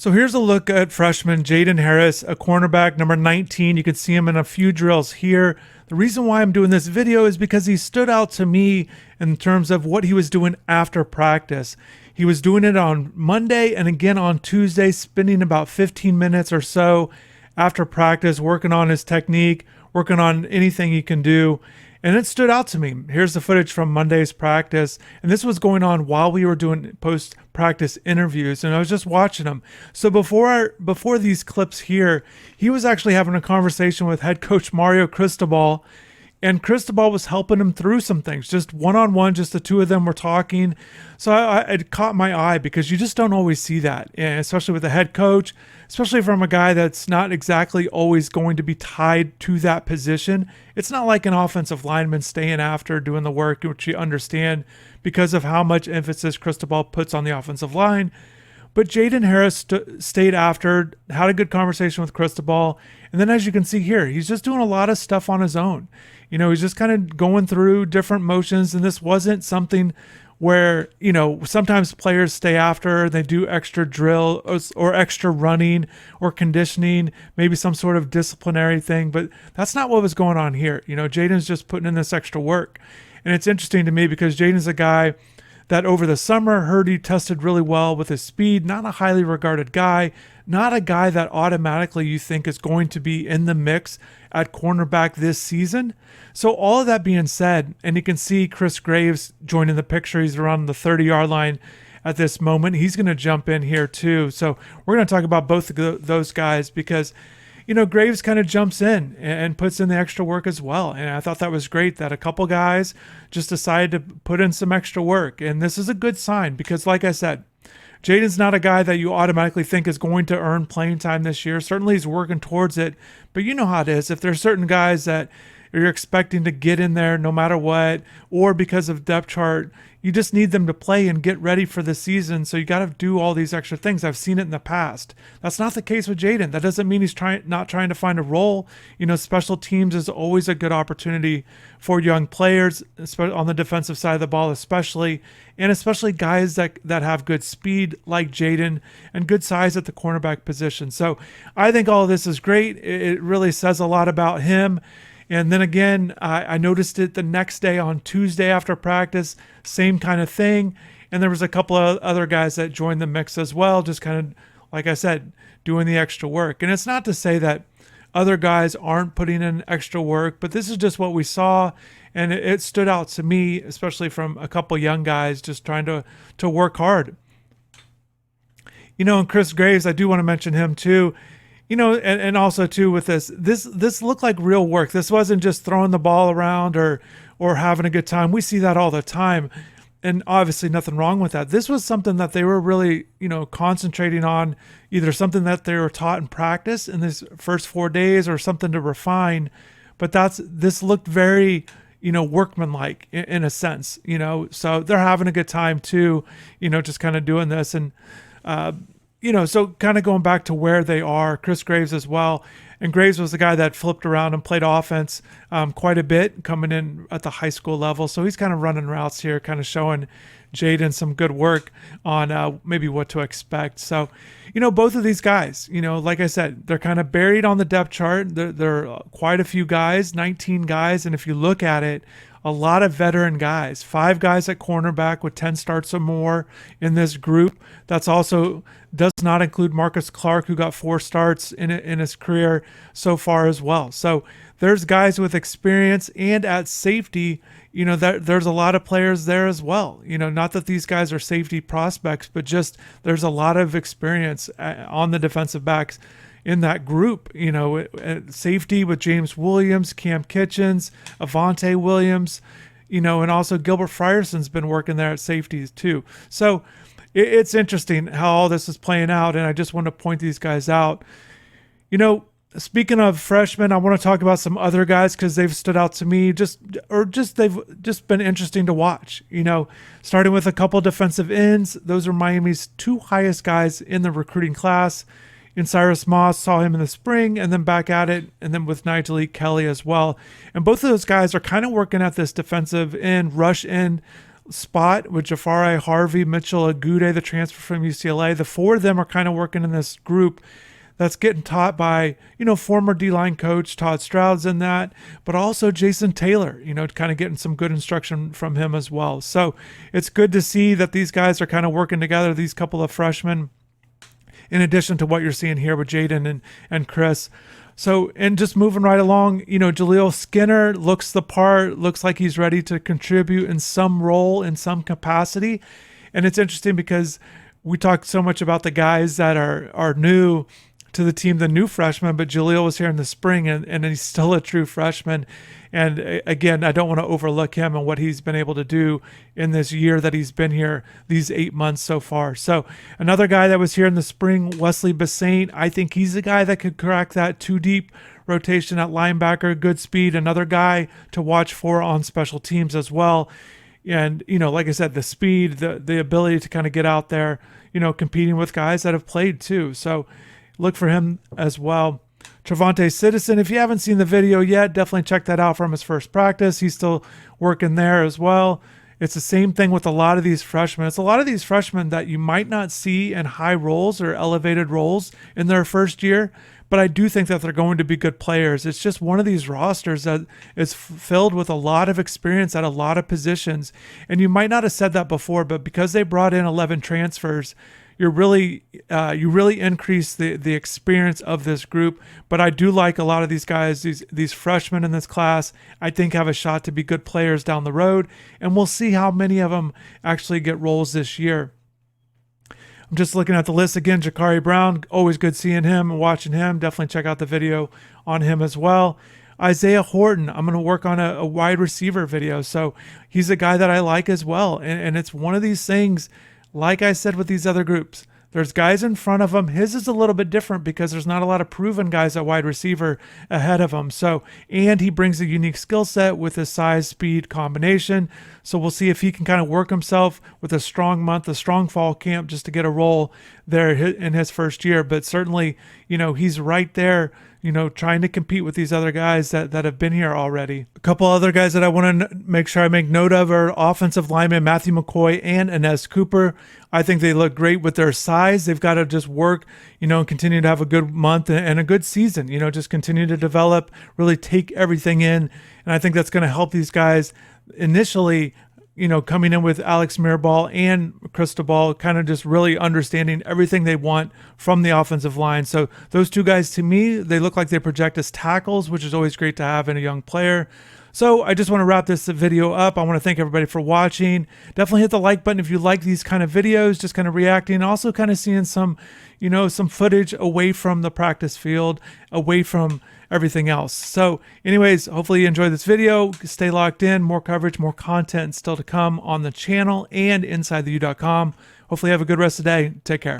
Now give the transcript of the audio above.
So here's a look at freshman Jaden Harris, a cornerback, number 19. You can see him in a few drills here. The reason why I'm doing this video is because he stood out to me in terms of what he was doing after practice. He was doing it on Monday and again on Tuesday, spending about 15 minutes or so after practice, working on his technique, working on anything he can do. And it stood out to me. Here's the footage from Monday's practice. And this was going on while we were doing post-practice interviews. And I was just watching them. So before these clips here, he was actually having a conversation with head coach Mario Cristobal. And Cristobal was helping him through some things, just one-on-one, just the two of them were talking. So it caught my eye because you just don't always see that, and especially with a head coach, especially from a guy that's not exactly always going to be tied to that position. It's not like an offensive lineman staying after doing the work, which you understand because of how much emphasis Cristobal puts on the offensive line. But Jaden Harris stayed after, had a good conversation with Cristobal. And then as you can see here, he's just doing a lot of stuff on his own. You know, he's just kind of going through different motions. And this wasn't something where, you know, sometimes players stay after, they do extra drill or extra running or conditioning, maybe some sort of disciplinary thing. But that's not what was going on here. You know, Jaden's just putting in this extra work. And it's interesting to me because Jaden's a guy that over the summer heard he tested really well with his speed, not a highly regarded guy, not a guy that automatically you think is going to be in the mix at cornerback this season. So all of that being said, and you can see Chris Graves joining the picture. He's around the 30-yard line at this moment. He's going to jump in here too. So we're going to talk about both of those guys because, you know, Graves kind of jumps in and puts in the extra work as well. And I thought that was great that a couple guys just decided to put in some extra work. And this is a good sign because, like I said, Jaden's not a guy that you automatically think is going to earn playing time this year. Certainly he's working towards it. But you know how it is. If there's certain guys that you're expecting to get in there no matter what, or because of depth chart, you just need them to play and get ready for the season. So you got to do all these extra things. I've seen it in the past. That's not the case with Jaden. That doesn't mean he's not trying to find a role. You know, special teams is always a good opportunity for young players, especially on the defensive side of the ball, especially guys that have good speed like Jaden and good size at the cornerback position. So I think all of this is great. It really says a lot about him. And then again, I noticed it the next day on Tuesday after practice, same kind of thing. And there was a couple of other guys that joined the mix as well, just kind of, like I said, doing the extra work. And it's not to say that other guys aren't putting in extra work, but this is just what we saw. And it stood out to me, especially from a couple young guys just trying to work hard. You know, and Chris Graves, I do want to mention him too. You know, and also too with this looked like real work. This wasn't just throwing the ball around or having a good time. We see that all the time, and obviously nothing wrong with that. This was something that they were really, you know, concentrating on, either something that they were taught in practice in these first 4 days or something to refine. But this looked very, you know, workmanlike in a sense, you know. So they're having a good time too, you know, just kind of doing this. And you know, so kind of going back to where they are, Chris Graves as well. And Graves was the guy that flipped around and played offense quite a bit coming in at the high school level. So he's kind of running routes here, kind of showing Jaden some good work on maybe what to expect. So, you know, both of these guys, you know, like I said, they're kind of buried on the depth chart. There are quite a few guys, 19 guys. And if you look at it, a lot of veteran guys, 5 guys at cornerback with 10 starts or more in this group. That's also does not include Marcus Clark, who got 4 starts in his career so far as well. So there's guys with experience, and at safety, you know, there's a lot of players there as well. You know, not that these guys are safety prospects, but just there's a lot of experience on the defensive backs in that group. You know, safety with James Williams, Cam Kitchens, Avante Williams, you know, and also Gilbert Frierson's been working there at safeties too. So it's interesting how all this is playing out, and I just want to point these guys out. You know, speaking of freshmen, I want to talk about some other guys because they've stood out to me. They've just been interesting to watch. You know, starting with a couple defensive ends. Those are Miami's 2 highest guys in the recruiting class. And Cyrus Moss, saw him in the spring, and then back at it, and then with Nigel Kelly as well. And both of those guys are kind of working at this defensive end, rush end spot with Jafari, Harvey, Mitchell, Agude, the transfer from UCLA. The four of them are kind of working in this group that's getting taught by, former D-line coach Todd Stroud's in that, but also Jason Taylor, kind of getting some good instruction from him as well. So it's good to see that these guys are kind of working together, these couple of freshmen, in addition to what you're seeing here with Jaden and Chris. So, and just moving right along, Jaleel Skinner looks the part, looks like he's ready to contribute in some role, in some capacity. And it's interesting because we talk so much about the guys that are new to the team, the new freshman, but Jaleel was here in the spring and he's still a true freshman. And again, I don't want to overlook him and what he's been able to do in this year that he's been here, these 8 months so far. So another guy that was here in the spring, Wesley Bassen, I think he's a guy that could crack that 2-deep rotation at linebacker, good speed, another guy to watch for on special teams as well. And, like I said, the speed, the ability to kind of get out there, competing with guys that have played too. So look for him as well. Trevante Citizen, if you haven't seen the video yet, definitely check that out from his first practice. He's still working there as well. It's the same thing with a lot of these freshmen. It's a lot of these freshmen that you might not see in high roles or elevated roles in their first year, but I do think that they're going to be good players. It's just one of these rosters that is filled with a lot of experience at a lot of positions. And you might not have said that before, but because they brought in 11 transfers, you really increase the experience of this group. But I do like a lot of these guys, these freshmen in this class, I think have a shot to be good players down the road. And we'll see how many of them actually get roles this year. I'm just looking at the list again. Jakari Brown, always good seeing him and watching him. Definitely check out the video on him as well. Isaiah Horton, I'm going to work on a wide receiver video. So he's a guy that I like as well. And it's one of these things, like I said with these other groups, there's guys in front of him. His is a little bit different because there's not a lot of proven guys at wide receiver ahead of him. So, and he brings a unique skill set with his size, speed combination. So we'll see if he can kind of work himself with a strong month, a strong fall camp just to get a role there in his first year. But certainly, he's right there, trying to compete with these other guys that have been here already. A couple other guys that I want to make sure I make note of are offensive linemen Matthew McCoy and Ernest Cooper. I think they look great with their size. They've got to just work, and continue to have a good month and a good season, just continue to develop, really take everything in. And I think that's going to help these guys initially, coming in with Alex Mirabal and Cristobal, kind of just really understanding everything they want from the offensive line. So those two guys, to me, they look like they project as tackles, which is always great to have in a young player. So I just want to wrap this video up. I want to thank everybody for watching. Definitely hit the like button if you like these kind of videos, just kind of reacting, also kind of seeing some, some footage away from the practice field, away from everything else. So anyways, hopefully you enjoyed this video. Stay locked in. More coverage, more content still to come on the channel and InsideTheU.com. Hopefully you have a good rest of the day. Take care.